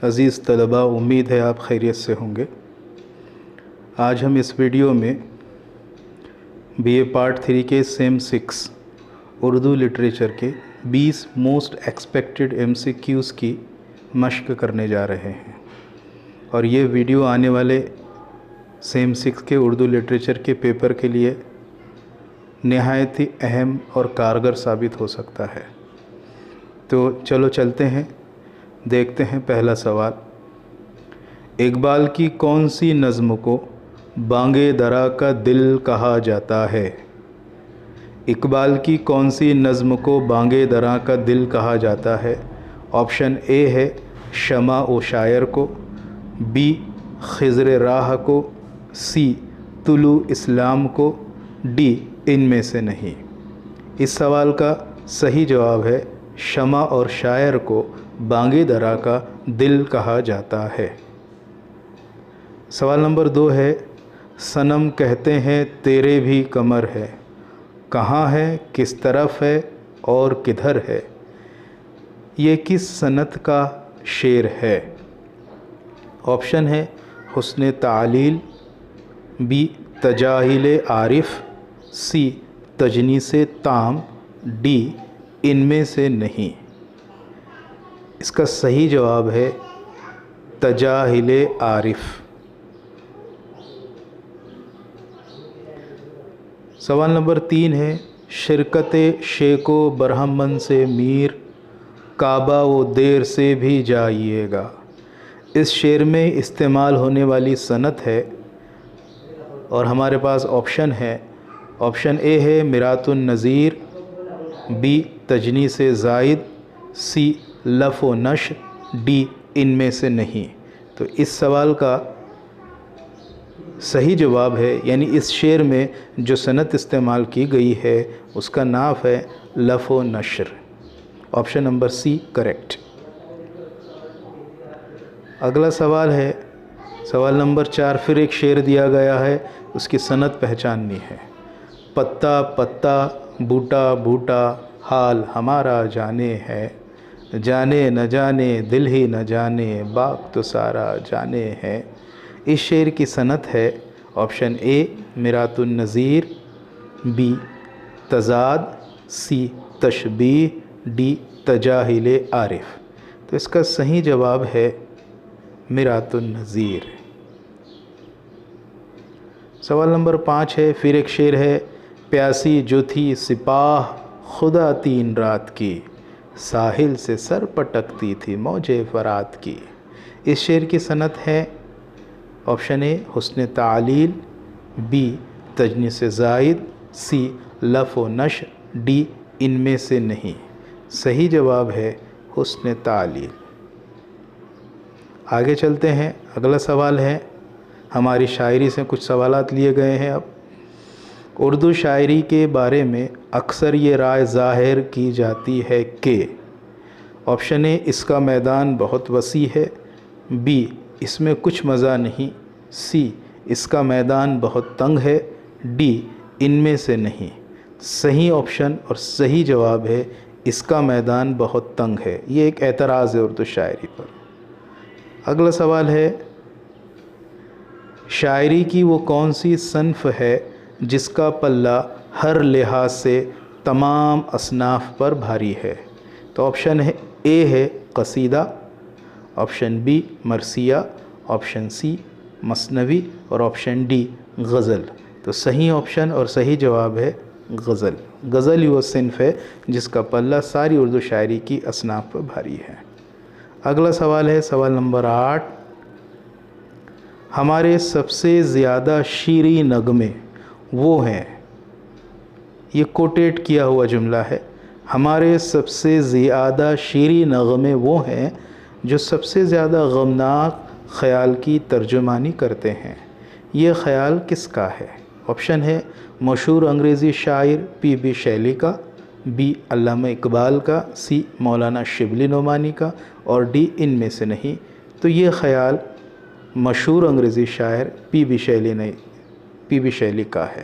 عزیز طلباء، امید ہے آپ خیریت سے ہوں گے۔ آج ہم اس ویڈیو میں بی اے پارٹ 3 کے سیم 6 اردو لٹریچر کے 20 موسٹ ایکسپیکٹڈ MCQs کی مشق کرنے جا رہے ہیں، اور یہ ویڈیو آنے والے سیم 6 کے اردو لٹریچر کے پیپر کے لیے نہایت ہی اہم اور کارگر ثابت ہو سکتا ہے۔ تو چلو چلتے ہیں، دیکھتے ہیں پہلا سوال۔ اقبال کی کون سی نظم کو بانگ درا کا دل کہا جاتا ہے؟ اقبال کی کون سی نظم کو بانگ درا کا دل کہا جاتا ہے؟ آپشن اے ہے شمع و شاعر کو، بی خضر راہ کو، سی طلوع اسلام کو، ڈی ان میں سے نہیں۔ اس سوال کا صحیح جواب ہے شمع اور شاعر کو بانگ درا کا دل کہا جاتا ہے۔ سوال نمبر 2 ہے، صنم کہتے ہیں تیرے بھی کمر ہے، کہاں ہے، کس طرف ہے اور کدھر ہے؟ یہ کس صنعت کا شعر ہے؟ آپشن ہے حسن تعلیل، بی تجاہل عارف، سی تجنیس تام، ڈی ان میں سے نہیں۔ اس کا صحیح جواب ہے تجاہل عارف۔ سوال نمبر 3 ہے، شرکت شیخ و برہمن سے میر، کعبہ و دیر سے بھی جائیے گا۔ اس شعر میں استعمال ہونے والی صنعت ہے، اور ہمارے پاس آپشن ہے۔ آپشن اے ہے مرات النظیر، بی تجنیس زائد، سی لف و نشر، ڈی ان میں سے نہیں۔ تو اس سوال کا صحیح جواب ہے، یعنی اس شعر میں جو صنعت استعمال کی گئی ہے اس کا نام ہے لف و نشر۔ آپشن نمبر سی کریکٹ۔ اگلا سوال ہے، سوال نمبر 4، پھر ایک شعر دیا گیا ہے، اس کی صنعت پہچاننی ہے۔ پتا پتا بوٹا بوٹا حال ہمارا جانے ہے، جانے نہ جانے دل ہی نہ جانے باغ تو سارا جانے ہے۔ اس شعر کی صنعت ہے آپشن اے مرات النظیر، بی تضاد، سی تشبیہ، ڈی تجاہل عارف۔ تو اس کا صحیح جواب ہے مرات النظیر۔ سوال نمبر 5 ہے، پھر ایک شعر ہے، پیاسی جو تھی سپاہ خدا 3 رات کی، ساحل سے سر پٹکتی تھی موج فرات کی۔ اس شعر کی صنعت ہے آپشن اے حسن تعلیل، بی تجنیس زائد، سی لف و نشر، ڈی ان میں سے نہیں۔ صحیح جواب ہے حسن تعلیل۔ آگے چلتے ہیں، اگلا سوال ہے، ہماری شاعری سے کچھ سوالات لیے گئے ہیں۔ اب اردو شاعری کے بارے میں اکثر یہ رائے ظاہر کی جاتی ہے کہ آپشن اے اس کا میدان بہت وسیع ہے، بی اس میں کچھ مزہ نہیں، سی اس کا میدان بہت تنگ ہے، ڈی ان میں سے نہیں۔ صحیح آپشن اور صحیح جواب ہے اس کا میدان بہت تنگ ہے۔ یہ ایک اعتراض ہے اردو شاعری پر۔ اگلا سوال ہے، شاعری کی وہ کون سی صنف ہے جس کا پلہ ہر لحاظ سے تمام اصناف پر بھاری ہے؟ تو آپشن اے ہے قصیدہ، آپشن بی مرثیہ، آپشن سی مثنوی، اور آپشن ڈی غزل۔ تو صحیح آپشن اور صحیح جواب ہے غزل۔ غزل ہی وہ صنف ہے جس کا پلہ ساری اردو شاعری کی اصناف پر بھاری ہے۔ اگلا سوال ہے، سوال نمبر 8، ہمارے سب سے زیادہ شیریں نغمے وہ ہیں، یہ کوٹیٹ کیا ہوا جملہ ہے، ہمارے سب سے زیادہ شیریں نغمے وہ ہیں جو سب سے زیادہ غمناک خیال کی ترجمانی کرتے ہیں۔ یہ خیال کس کا ہے؟ آپشن ہے مشہور انگریزی شاعر PB شیلی کا، بی علامہ اقبال کا، سی مولانا شبلی نعمانی کا، اور ڈی ان میں سے نہیں۔ تو یہ خیال مشہور انگریزی شاعر PB شیلی کا ہے۔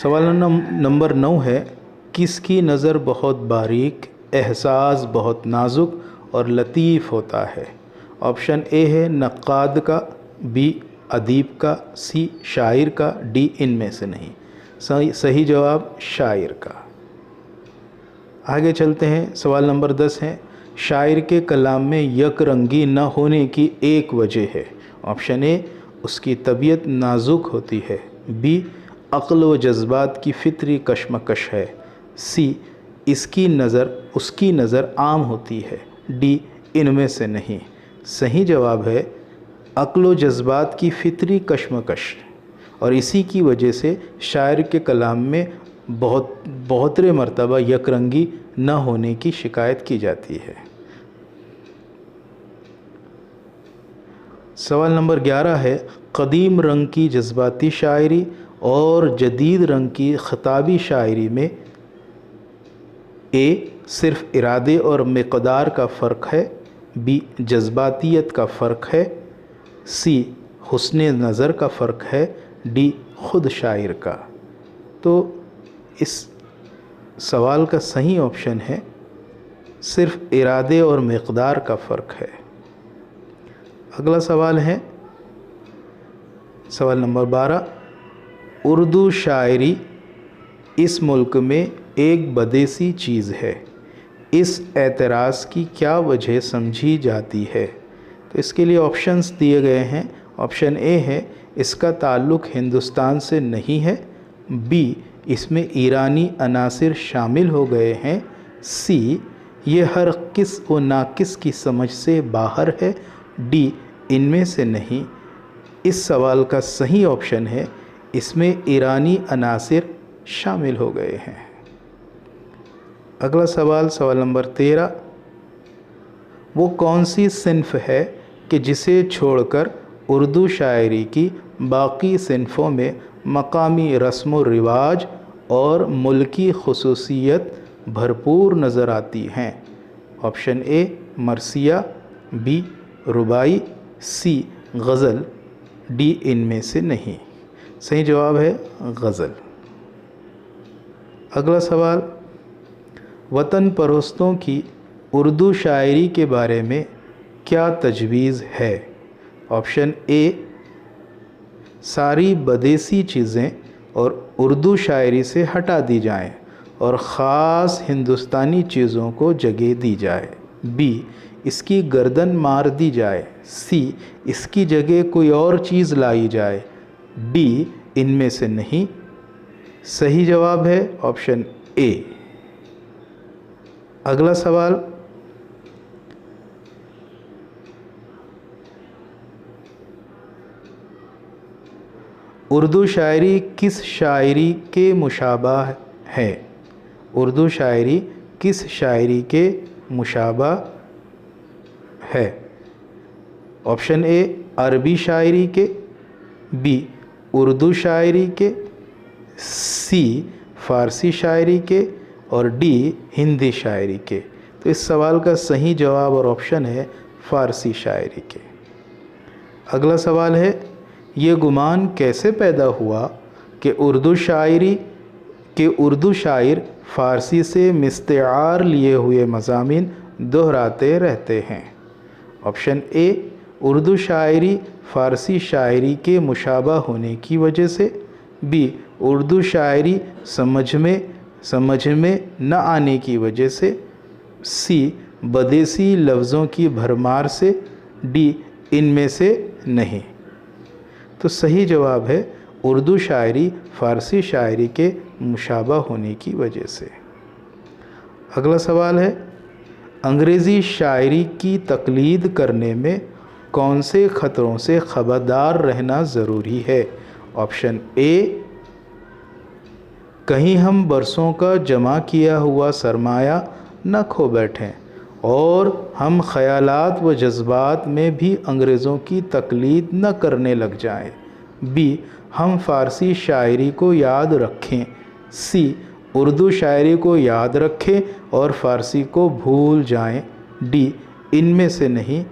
سوال نمبر 9 ہے، کس کی نظر بہت باریک احساس بہت نازک اور لطیف ہوتا ہے۔ آپشن اے ہے نقاد کا، بی ادیب کا، سی شاعر کا، ڈی ان میں سے نہیں۔ صحیح جواب شاعر کا۔ آگے چلتے ہیں، سوال نمبر 10 ہے، شاعر کے کلام میں یک رنگی نہ ہونے کی ایک وجہ ہے۔ آپشن اے اس کی طبیعت نازک ہوتی ہے، بی عقل و جذبات کی فطری کشمکش ہے، سی اس کی نظر عام ہوتی ہے، ڈی ان میں سے نہیں۔ صحیح جواب ہے عقل و جذبات کی فطری کشمکش، اور اسی کی وجہ سے شاعر کے کلام میں بہترے مرتبہ یک رنگی نہ ہونے کی شکایت کی جاتی ہے۔ سوال نمبر 11 ہے، قدیم رنگ کی جذباتی شاعری اور جدید رنگ کی خطابی شاعری میں اے صرف ارادے اور مقدار کا فرق ہے، بی جذباتیت کا فرق ہے، سی حسن نظر کا فرق ہے، ڈی خود شاعر کا۔ تو اس سوال کا صحیح آپشن ہے صرف ارادے اور مقدار کا فرق ہے۔ اگلا سوال ہے سوال نمبر 12، اردو شاعری اس ملک میں ایک بدیسی چیز ہے، اس اعتراض کی کیا وجہ سمجھی جاتی ہے؟ تو اس کے لیے آپشنز دیے گئے ہیں۔ آپشن اے ہے اس کا تعلق ہندوستان سے نہیں ہے، بی اس میں ایرانی عناصر شامل ہو گئے ہیں، سی یہ ہر کس و ناقص کی سمجھ سے باہر ہے، ڈی ان میں سے نہیں۔ اس سوال کا صحیح آپشن ہے اس میں ایرانی عناصر شامل ہو گئے ہیں۔ اگلا سوال سوال نمبر 13، وہ کون سی صنف ہے کہ جسے چھوڑ کر اردو شاعری کی باقی صنفوں میں مقامی رسم و رواج اور ملکی خصوصیت بھرپور نظر آتی ہیں؟ آپشن اے مرثیہ، بی رباعی، سی غزل، ڈی ان میں سے نہیں۔ صحیح جواب ہے غزل۔ اگلا سوال، وطن پرستوں کی اردو شاعری کے بارے میں کیا تجویز ہے؟ آپشن اے ساری بدیسی چیزیں اور اردو شاعری سے ہٹا دی جائیں اور خاص ہندوستانی چیزوں کو جگہ دی جائے، بی اس کی گردن مار دی جائے، سی اس کی جگہ کوئی اور چیز لائی جائے، ڈی ان میں سے نہیں۔ صحیح جواب ہے آپشن اے۔ اگلا سوال، اردو شاعری کس شاعری کے مشابہ ہے؟ اردو شاعری کس شاعری کے مشابہ ہے؟ آپشن اے عربی شاعری کے، بی اردو شاعری کے، سی فارسی شاعری کے، اور ڈی ہندی شاعری کے۔ تو اس سوال کا صحیح جواب اور آپشن ہے فارسی شاعری کے۔ اگلا سوال ہے، یہ گمان کیسے پیدا ہوا کہ اردو شاعر فارسی سے مستعار لیے ہوئے مضامین دہراتے رہتے ہیں؟ آپشن اے اردو شاعری فارسی شاعری کے مشابہ ہونے کی وجہ سے، بی اردو شاعری سمجھ میں نہ آنے کی وجہ سے، سی بدیسی لفظوں کی بھرمار سے، ڈی ان میں سے نہیں۔ تو صحیح جواب ہے اردو شاعری فارسی شاعری کے مشابہ ہونے کی وجہ سے۔ اگلا سوال ہے، انگریزی شاعری کی تقلید کرنے میں کون سے خطروں سے خبردار رہنا ضروری ہے؟ آپشن اے کہیں ہم برسوں کا جمع کیا ہوا سرمایہ نہ کھو بیٹھیں اور ہم خیالات و جذبات میں بھی انگریزوں کی تقلید نہ کرنے لگ جائیں، بی ہم فارسی شاعری کو یاد رکھیں، سی اردو شاعری کو یاد رکھیں اور فارسی کو بھول جائیں، ڈی ان میں سے نہیں۔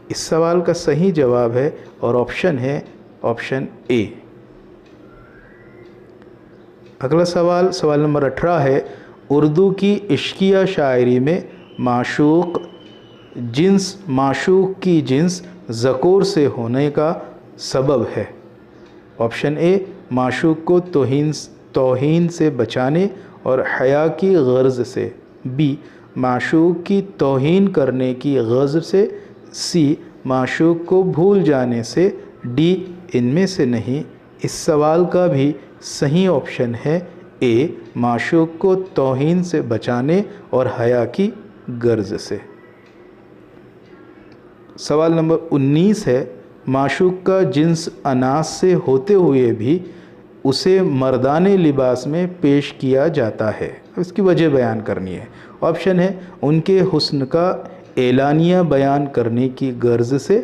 اس سوال کا صحیح جواب ہے اور آپشن ہے آپشن اے۔ اگلا سوال سوال نمبر 18 ہے، اردو کی عشقیہ شاعری میں معشوق کی جنس ذکور سے ہونے کا سبب ہے؟ آپشن اے معشوق کو توہین سے بچانے اور حیا کی غرض سے، بی معشوق کی توہین کرنے کی غرض سے، سی معشوق کو بھول جانے سے، ڈی ان میں سے نہیں۔ اس سوال کا بھی صحیح آپشن ہے اے معشوق کو توہین سے بچانے اور حیا کی غرض سے۔ سوال نمبر 19 ہے، معشوق کا جنس اناث سے ہوتے ہوئے بھی اسے مردانہ لباس میں پیش کیا جاتا ہے، اس کی وجہ بیان کرنی ہے۔ آپشن ہے ان کے حسن کا اعلانیہ بیان کرنے کی غرض سے،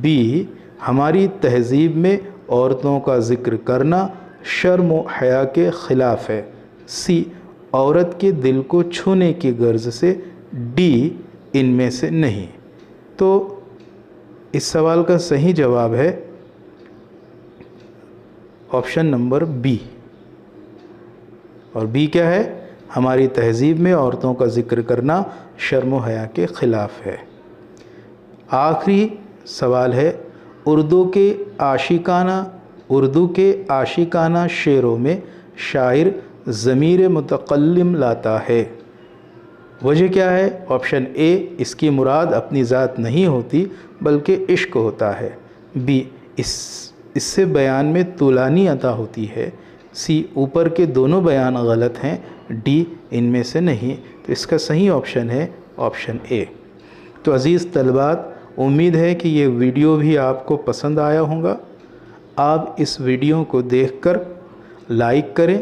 بی ہماری تہذیب میں عورتوں کا ذکر کرنا شرم و حیا کے خلاف ہے، سی عورت کے دل کو چھونے کی غرض سے، ڈی ان میں سے نہیں۔ تو اس سوال کا صحیح جواب ہے آپشن نمبر بی، اور بی کیا ہے؟ ہماری تہذیب میں عورتوں کا ذکر کرنا شرم و حیا کے خلاف ہے۔ آخری سوال ہے، اردو کے عاشقانہ شعروں میں شاعر ضمیر متکلم لاتا ہے، وجہ کیا ہے؟ آپشن اے اس کی مراد اپنی ذات نہیں ہوتی بلکہ عشق ہوتا ہے، بی اس سے بیان میں طولانی عطا ہوتی ہے، سی اوپر کے دونوں بیان غلط ہیں، ڈی ان میں سے نہیں۔ تو اس کا صحیح آپشن ہے آپشن اے۔ تو عزیز طلبات، امید ہے کہ یہ ویڈیو بھی آپ کو پسند آیا ہوگا۔ آپ اس ویڈیو کو دیکھ کر لائک کریں،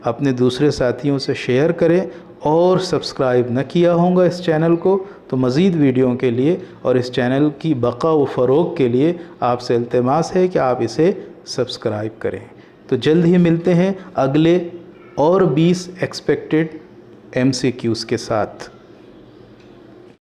اپنے دوسرے ساتھیوں سے شیئر کریں، اور سبسکرائب نہ کیا ہوگا اس چینل کو تو مزید ویڈیو کے لیے اور اس چینل کی بقا و فروغ کے لیے آپ سے التماس ہے کہ آپ اسے سبسکرائب کریں۔ تو جلد ہی ملتے ہیں اگلے اور 20 ایکسپیکٹڈ MCQs کے ساتھ۔